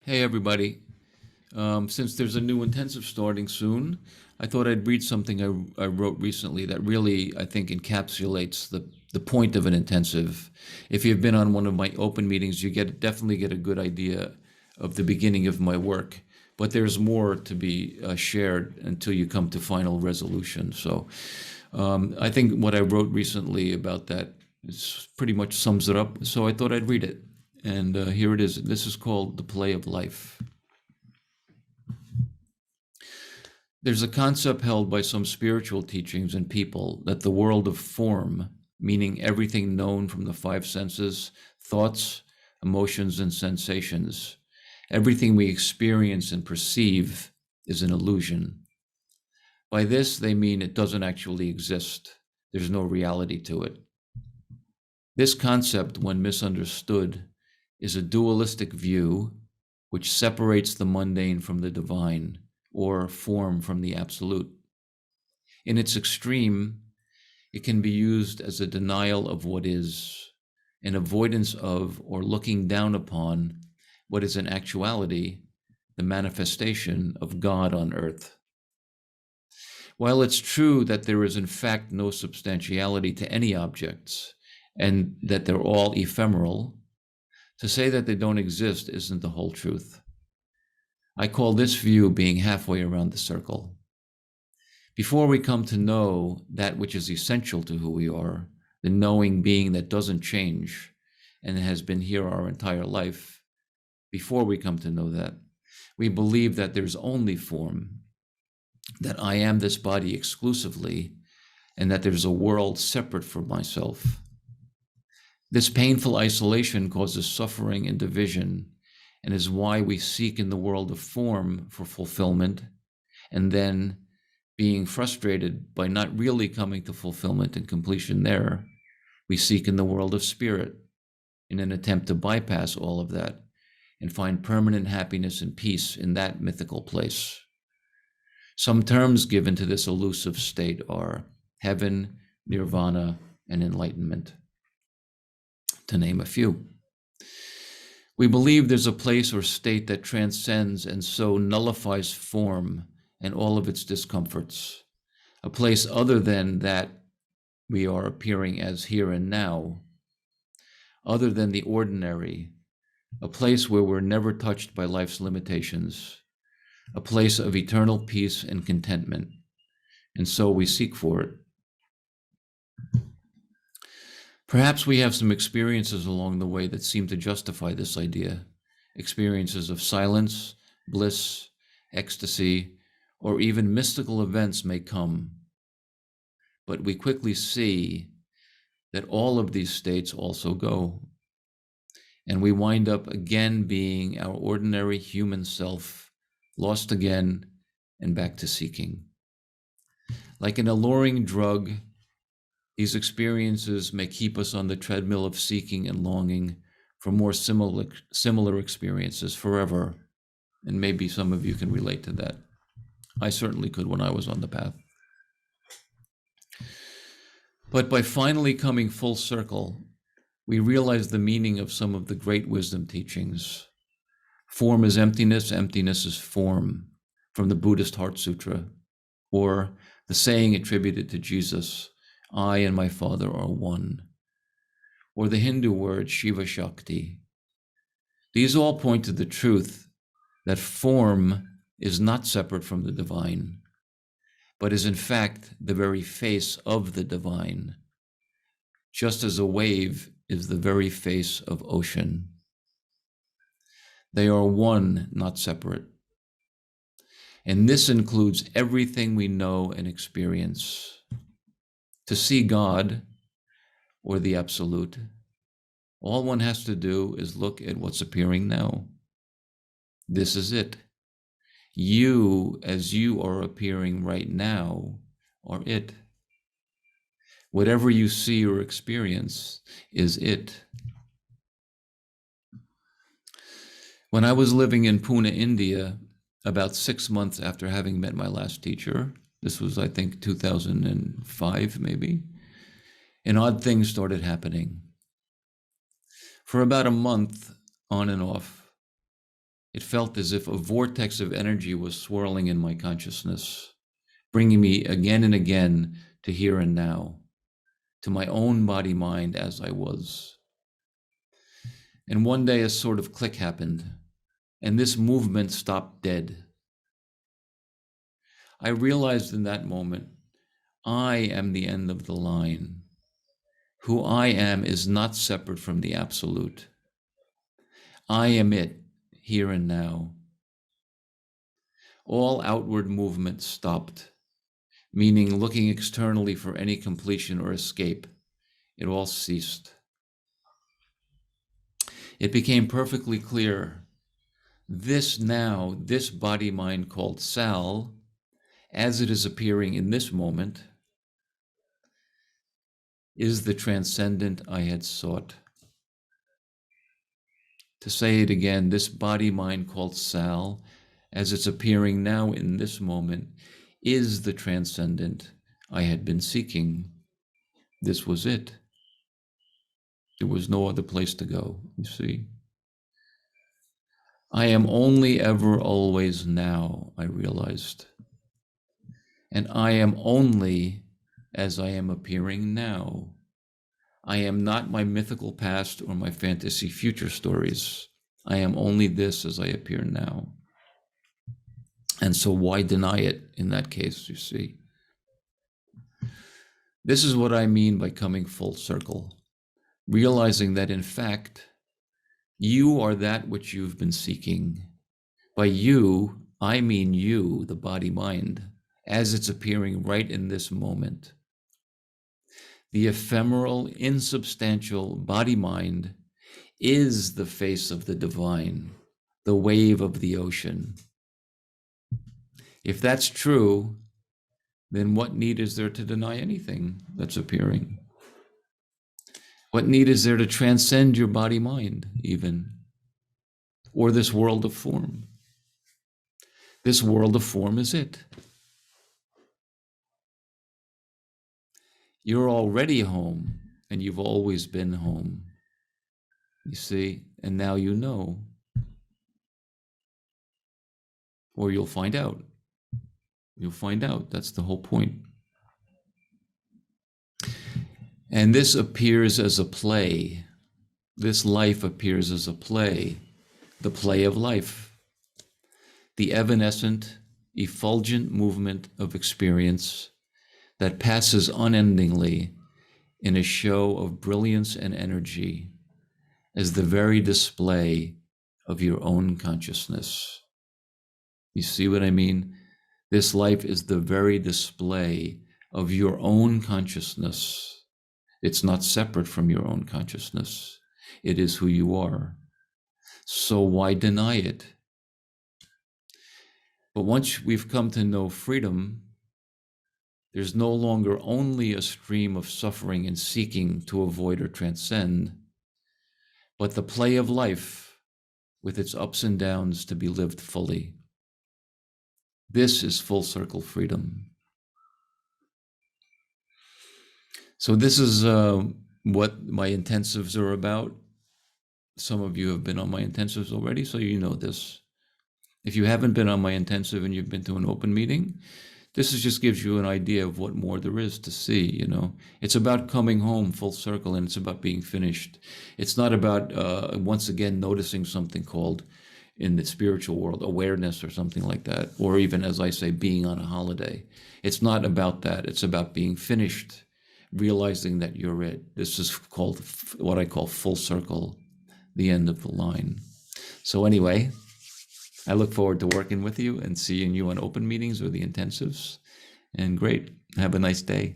Hey, everybody. Since there's a new intensive starting soon, I thought I'd read something I wrote recently that really, I think, encapsulates the point of an intensive. If you've been on one of my open meetings, you definitely get a good idea of the beginning of my work. But there's more to be shared until you come to final resolution. So I think what I wrote recently about that pretty much sums it up. So I thought I'd read it. And here it is. This is called The Play of Life. There's a concept held by some spiritual teachings and people that the world of form, meaning everything known from the five senses, thoughts, emotions, and sensations, everything we experience and perceive is an illusion. By this, they mean it doesn't actually exist. There's no reality to it. This concept, when misunderstood, is a dualistic view which separates the mundane from the divine, or form from the absolute. In its extreme, it can be used as a denial of what is, an avoidance of or looking down upon what is in actuality the manifestation of God on earth. While it's true that there is in fact no substantiality to any objects and that they're all ephemeral, to say that they don't exist isn't the whole truth. I call this view being halfway around the circle. Before we come to know that which is essential to who we are, the knowing being that doesn't change and has been here our entire life, before we come to know that, we believe that there's only form, that I am this body exclusively, and that there's a world separate from myself. This painful isolation causes suffering and division, and is why we seek in the world of form for fulfillment, and then, being frustrated by not really coming to fulfillment and completion there, we seek in the world of spirit in an attempt to bypass all of that and find permanent happiness and peace in that mythical place. Some terms given to this elusive state are heaven, nirvana, and enlightenment, to name a few. We believe there's a place or state that transcends and so nullifies form and all of its discomforts, a place other than that we are appearing as here and now, other than the ordinary, a place where we're never touched by life's limitations, a place of eternal peace and contentment, and so we seek for it. Perhaps we have some experiences along the way that seem to justify this idea, experiences of silence, bliss, ecstasy, or even mystical events may come. But we quickly see that all of these states also go, and we wind up again being our ordinary human self, lost again and back to seeking. Like an alluring drug, these experiences may keep us on the treadmill of seeking and longing for more similar experiences forever. And maybe some of you can relate to that. I certainly could when I was on the path. But by finally coming full circle, we realize the meaning of some of the great wisdom teachings. Form is emptiness, emptiness is form, from the Buddhist Heart Sutra, or the saying attributed to Jesus, I and my Father are one, or the Hindu word Shiva Shakti. These all point to the truth that form is not separate from the divine, but is in fact the very face of the divine, just as a wave is the very face of ocean. They are one, not separate. And this includes everything we know and experience. To see God, or the Absolute, all one has to do is look at what's appearing now. This is it. You, as you are appearing right now, are it. Whatever you see or experience is it. When I was living in Pune, India, about 6 months after having met my last teacher, this was, I think, 2005 maybe, and odd things started happening. For about a month, on and off, It felt as if a vortex of energy was swirling in my consciousness, bringing me again and again to here and now, to my own body-mind as I was. And one day a sort of click happened, and this movement stopped dead. I realized in that moment, I am the end of the line. Who I am is not separate from the absolute. I am it, here and now. All outward movement stopped, meaning looking externally for any completion or escape. It all ceased. It became perfectly clear. This now, this body-mind called Sal, as it is appearing in this moment, is the transcendent I had sought. To say it again, this body-mind called Sal, as it's appearing now in this moment, is the transcendent I had been seeking. This was it. There was no other place to go, you see. I am only ever always now, I realized. And I am only as I am appearing now. I am not my mythical past or my fantasy future stories. I am only this as I appear now. And so why deny it in that case, you see? This is what I mean by coming full circle, realizing that in fact, you are that which you've been seeking. By you, I mean you, the body-mind, as it's appearing right in this moment. The ephemeral, insubstantial body-mind is the face of the divine, the wave of the ocean. If that's true, then what need is there to deny anything that's appearing? What need is there to transcend your body-mind even, or this world of form? This world of form is it. You're already home, and you've always been home. You see, and now you know. Or you'll find out. You'll find out. That's the whole point. And this appears as a play. This life appears as a play, the play of life, the evanescent, effulgent movement of experience that passes unendingly in a show of brilliance and energy as the very display of your own consciousness. You see what I mean? This life is the very display of your own consciousness. It's not separate from your own consciousness. It is who you are. So why deny it? But once we've come to know freedom, there's no longer only a stream of suffering and seeking to avoid or transcend, but the play of life with its ups and downs to be lived fully. This is full circle freedom. So this is what my intensives are about. Some of you have been on my intensives already, so you know this. If you haven't been on my intensive and you've been to an open meeting, this just gives you an idea of what more there is to see, you know. It's about coming home full circle, and it's about being finished. It's not about, once again, noticing something called, in the spiritual world, awareness or something like that, or even, as I say, being on a holiday. It's not about that. It's about being finished, realizing that you're it. This is called what I call full circle, the end of the line. So anyway, I look forward to working with you and seeing you on open meetings or the intensives. And great. Have a nice day.